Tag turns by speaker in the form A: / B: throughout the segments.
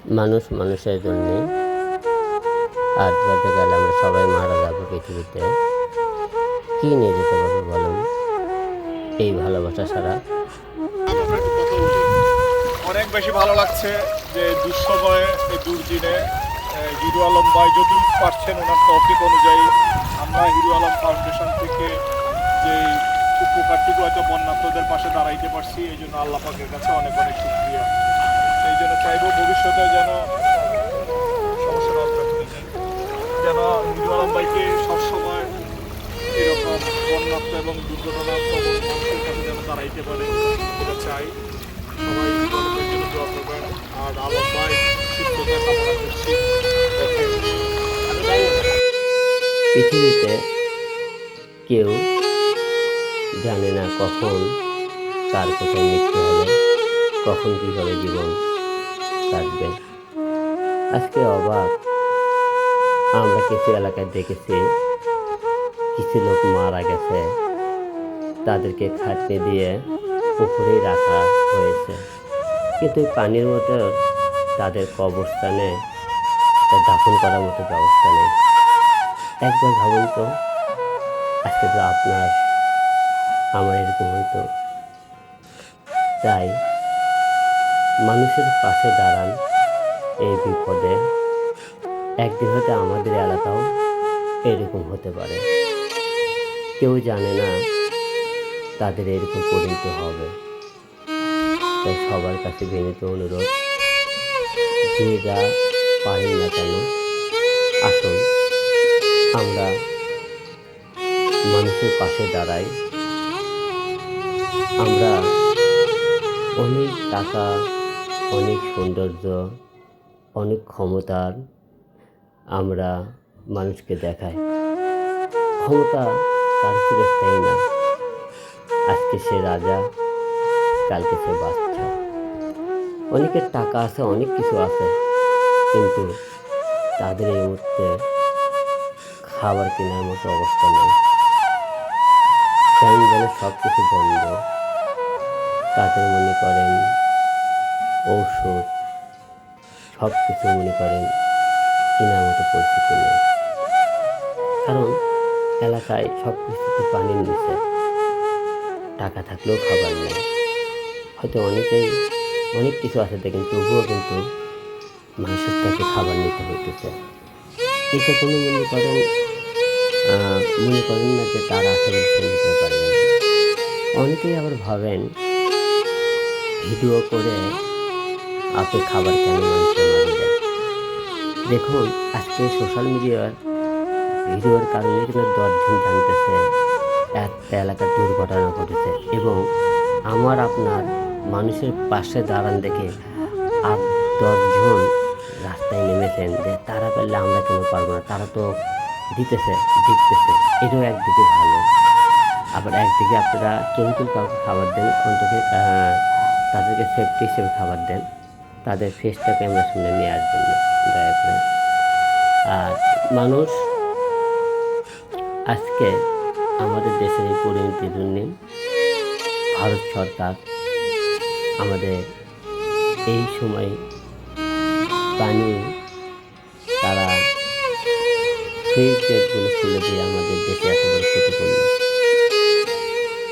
A: মানুষ মানুষের জন্যে, আজ বলতে গেলে আমরা সবাই মারা যাবো পৃথিবীতে। কী নিয়ে যেতে পারবো বলুন এই ভালোবাসা ছাড়া?
B: অনেক বেশি ভালো লাগছে যে দুঃসময়ে এই দুর্দিনে হিরো আলম ভাই যতটুকু পারছেন ওনার টপিক অনুযায়ী আমরা হিরো আলম ফাউন্ডেশন থেকে যে উপকারটুকু হয়তো বন্যার্থদের পাশে দাঁড়াইতে পারছি, এই জন্য আল্লাহ পাকের কাছে অনেক অনেক শুকরিয়া। সেই জন্য চাইব ভবিষ্যতে যেন সমস্যা যেন হিরো আলম ভাইকে সবসময় এরকম বন্যার্থ এবং দুর্ঘটনার মানুষের কাছে যেন দাঁড়াইতে পারে, এটা চাই। সবাই গল্পের জন্য দোয়া করবেন। আর আলম ভাই সুস্থতা কামনা করছি।
A: পৃথিবীতে কেউ জানে না কখন কার কোথায় মৃত্যু হবে, কখন কীভাবে জীবন কাটবে। আজকে অবাক, আমরা কিছু এলাকায় দেখেছি কিছু লোক মারা গেছে, তাদেরকে খাটতে দিয়ে পুকুরেই রাখা হয়েছে, কিন্তু পানির মতো তাদের কবরস্থানে দাফন করার মতো ব্যবস্থা নেই। একবার ভাবুন তো, আজকে তো আপনার আমার এরকম হইতো। তাই মানুষের পাশে দাঁড়ান এই বিপদে। একদিন হয়তো আমাদের এলাকাও এরকম হতে পারে, কেউ জানে না তাদের এরকম পরিণত হবে। তাই সবার কাছে বিনীত অনুরোধ, যে যা পারেন না কেন আসুন আমরা মানুষের পাশে দাঁড়াই। আমরা অনেক টাকা, অনেক সৌন্দর্য, অনেক ক্ষমতার আমরা মানুষকে দেখাই। ক্ষমতা কার চিরস্থায়ী না, আজকে সে রাজা, কালকে সে বাচ্চা। অনেকের টাকা আছে, অনেক কিছু আছে, কিন্তু তাদের এই মুহূর্তে খাবার কেনার মতো অবস্থা নেই। যেন সব কিছু বন্ধ। তাদের মনে করেন ঔষধ, সব কিছু মনে করেন কেনার মতো পরিস্থিতি নেই। কারণ এলাকায় সব কিছুতে পানির নিচে, টাকা থাকলেও খাবার নেই। হয়তো অনেকেই অনেক কিছু আছে দেখেন, তবুও কিন্তু মানুষের কাছে খাবার নিতে হইতেছে। এটা কোনো মনে করেন না যে তার আছে বলে সে নিতে পারবে না। অনেকেই আবার ভাবেন ভিডিও করে আপনি খাবার কেন মানুষের মাঝে দেন। দেখুন, আজকে সোশ্যাল মিডিয়ার ভিডিওর কারণে কিন্তু 10 জন জানতেছে একটা এলাকার দুর্ঘটনা ঘটেছে, এবং আমার আপনার মানুষের পাশে দাঁড়ান দেখে 8-10 জন রাস্তায় নেমেছেন যে তারা পারলে আমরা কেন পারবো না, তারা তো দিতেছে দেখতেছে। এটাও একদিকে ভালো। আবার একদিকে আপনারা কেউ কাউকে খাবার দেন, অন্তত তাদেরকে সেফটি হিসেবে খাবার দেন, তাদের ফেসটা ক্যামেরার সামনে নিয়ে আসবেন না দয়া করে। আর মানুষ আজকে আমাদের দেশের এই পরিণতির জন্য ভারত সরকার আমাদের এই সময় পানি তারা ফ্রিজ গেটগুলো খুলে দিয়ে আমাদের দেশে এত বড় ক্ষতি করল।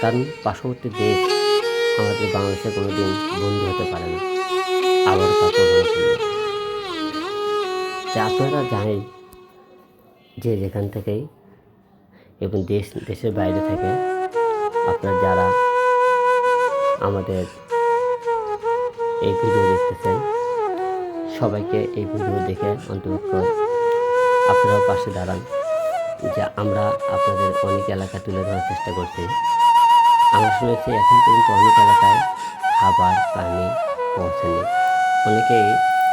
A: কারণ পার্শ্ববর্তী দেশ আমাদের বাংলাদেশে কোনোদিন বন্ধু হতে পারে না, আবার তা প্রভাব করল। তা আপনারা জানেন যে যেখান থেকেই এবং দেশের বাইরে থেকে আপনারা যারা আমাদের এই ভিডিও দেখতেছেন, সবাইকে এই ভিডিও দেখে অন্তত আপনারাও পাশে দাঁড়ান। যে আমরা আপনাদের অনেক এলাকা তুলে ধরার চেষ্টা করছি। আমরা শুনেছি এখন পর্যন্ত অনেক এলাকায় খাবার পানি পৌঁছেনি। অনেকেই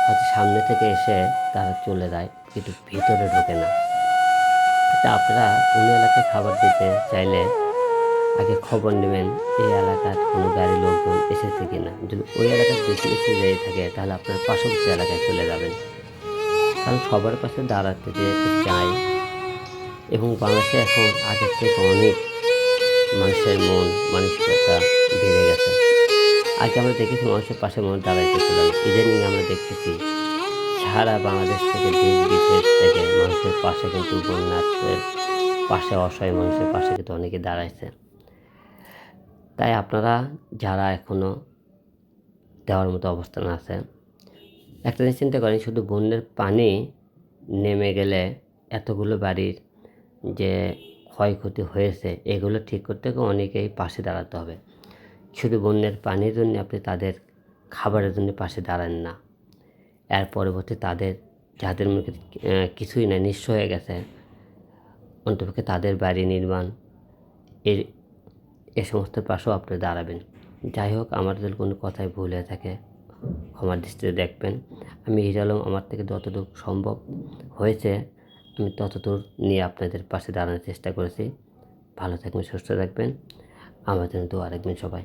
A: হয়তো সামনে থেকে এসে তারা চলে যায়, কিন্তু ভিতরে ঢোকে না। তা আপনারা কোনো এলাকায় খাবার দিতে চাইলে আগে খবর নেবেন এই এলাকার কোনো গাড়ি লোকজন এসেছে কিনা। যদি ওই এলাকার বেশি বেশি যেয়ে থাকে তাহলে আপনার পার্শ্ববর্তী এলাকায় চলে যাবেন। কারণ সবার পাশে দাঁড়াতে যেতে চাই, এবং বাংলাদেশে এখন আগের থেকে অনেক মানুষের মন মানসিকতা বেড়ে গেছে। আগে আমরা দেখেছি মানুষের পাশে মানুষ দাঁড়াইতেছিল না, ইদানিং আমরা দেখতেছি সারা বাংলাদেশ থেকে দেশ বিদেশ থেকে মানুষের পাশে কিন্তু বন্যার্থের পাশে, অসহায় মানুষের পাশে কিন্তু অনেকে দাঁড়াইছে। তাই আপনারা যারা এখনও দেওয়ার মতো অবস্থানে আছেন, একটা জিনিস চিন্তা করেন, শুধু বন্যার পানি নেমে গেলে এতগুলো বাড়ির যে ক্ষয়ক্ষতি হয়েছে এগুলো ঠিক করতে গিয়ে অনেকেই পাশে দাঁড়াতে হবে। শুধু বন্যার পানির জন্য আপনি তাদের খাবারের জন্য পাশে দাঁড়ান না। এর পরবর্তী তাদের যাদের মুখে কিছুই না, নিঃস্ব হয়ে গেছে, অন্তপক্ষে তাদের বাড়ি নির্মাণ এ সমস্ত পাশেও আপনি দাঁড়াবেন। যাই হোক, আমার যদি কোনো কথায় ভুল হয়ে থাকে ক্ষমার দৃষ্টিতে দেখবেন। আমি হিরো আলম আমার থেকে যতটুকু সম্ভব হয়েছে আমি ততদূর নিয়ে আপনাদের পাশে দাঁড়ানোর চেষ্টা করেছি। ভালো থাকবেন, সুস্থ থাকবেন, আমার জন্য দোয়া রাখবেন সবাই।